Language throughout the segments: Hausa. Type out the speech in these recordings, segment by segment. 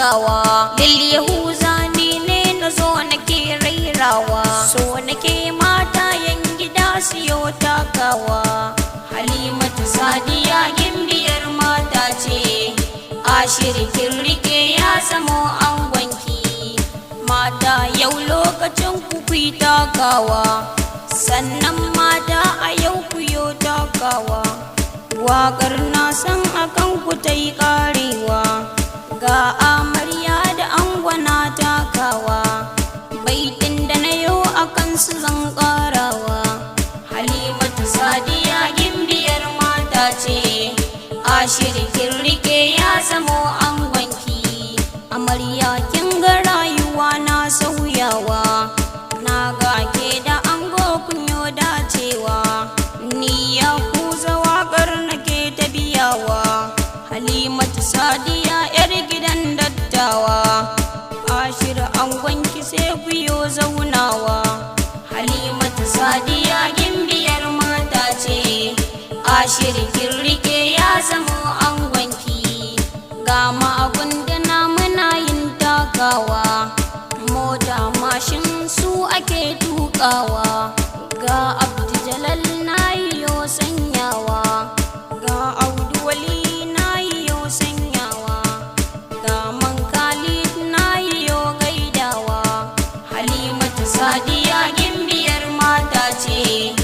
hutawa. Lil yahuza ni ne na zo nake rairawa, so nake mata yan gida siyo takawa. Halimatu Sadiya gimbiyar mata ce, ashirkin rike ya zamo angonki. Mata yau lokacin ku kuyi takawa, sannan mata a yau ku yo takawa. Wakar na san akan ku ta yi karewa, ga amarya da angwana takawa. Baitin da na yau akan su zan karawa. Halimatu Sadiya gimbiyar mata ce, ashirkin rike ya zamo angonki. Amarya kin ga rayuwa na sauyawa, na ga ke da ango kunyo dacewa. Ni ya kuza wakar nake ta biyawa. Halimatu Sadiya yar gidan dattawa, ashir angonki sai kuyo zaunawa. Halimatu Sadiya gimbiyar mata ce, ashirkin rike ya zamo angonki. Ga magunduna muna yin takawa, mota mashin su ake tukawa. Ga Abdu Jalal na yiyo sanyawa, ga Audu Wali na yiyo sanyawa, ga Man Khalid na yiyo gaidawa. Halimatu Sadiya gimbiyar mata ce,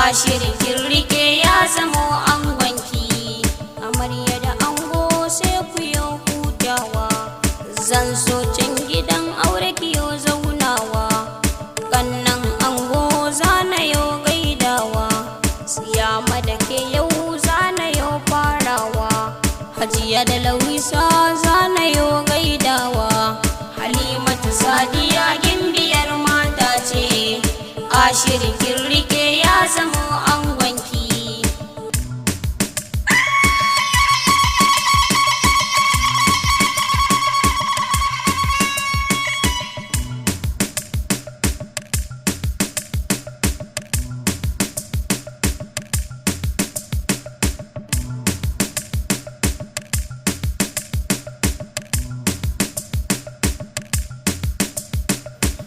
ashirkin rike ya zamo angonki. Amarya da ango sai ku yo hutawa, zan so can gidan aure kiyo zaunawa. Kannan ango zana yo gaidawa, siyama da ke yau zana yo farawa. Hajiya da Lawisa zana yo gaidawa. Halimatu Sadiya gimbiyar mata ce, ashirkin rike ya zamo angonki.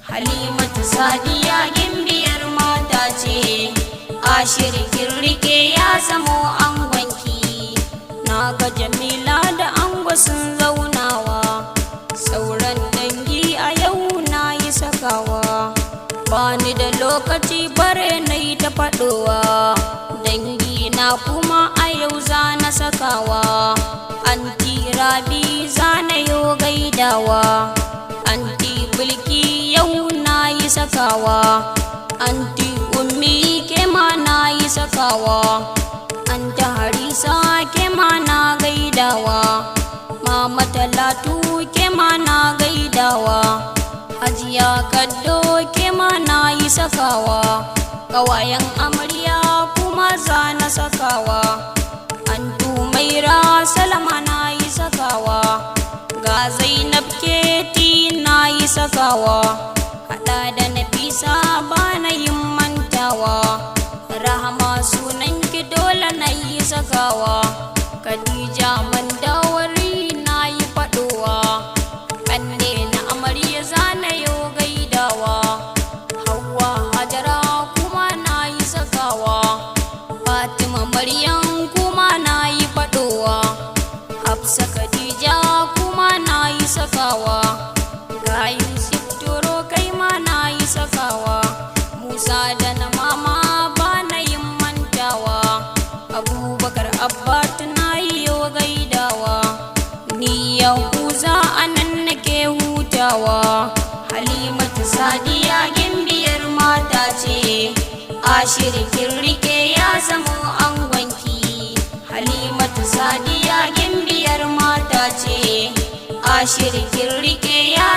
Halimatu Sadiya gimbiyar mata ce, ashirkin rike ya zamo angonki. Na ga Jamila da ango sun zaunawa, sauran dangi a yau na yi sakawa. Bani da lokaci bare na yi ta faɗowa, dangi na kuma a yau za na sakawa. Anti Rabi za na yo gaidawa, anti Bilki yau na yi sakawa. Anti Ummi ke ma na yi sakawa, anta Harisa ke ma na gaidawa. Mama Talatu ke ma na gaidawa, Hajiya Kaddo ke ma na yi sakawa. Ƙawayen amarya kuma za na sakawa, antu Maira Salama na yi sakawa. Ga Zainab Keti na yi sakawa, haɗa da Nafisa ba na yin mantawa. Rahama sunan ki dole na yi sakawa, Khadija Mandawari na yi faɗowa. Kanne na amarya za na yo gaidawa, Hauwa Hajara kuma na yi sakawa. Fatima Maryam kuma na yi faɗowa, Hafsa Khadija kuma na yi sakawa. Ga Yusuf Toro kai ma na yi sakawa, Musa da na mama ba na yin mantawa. Abubakar Abbat na yi yo gaidawa, ni yahuza anan nake hutawa. Halimatu Sadiya gimbiyar mata ce, ashirkin rike ya zamo angonki. Halimatu Sadiya gimbiyar mata ce, ashirkin rike ya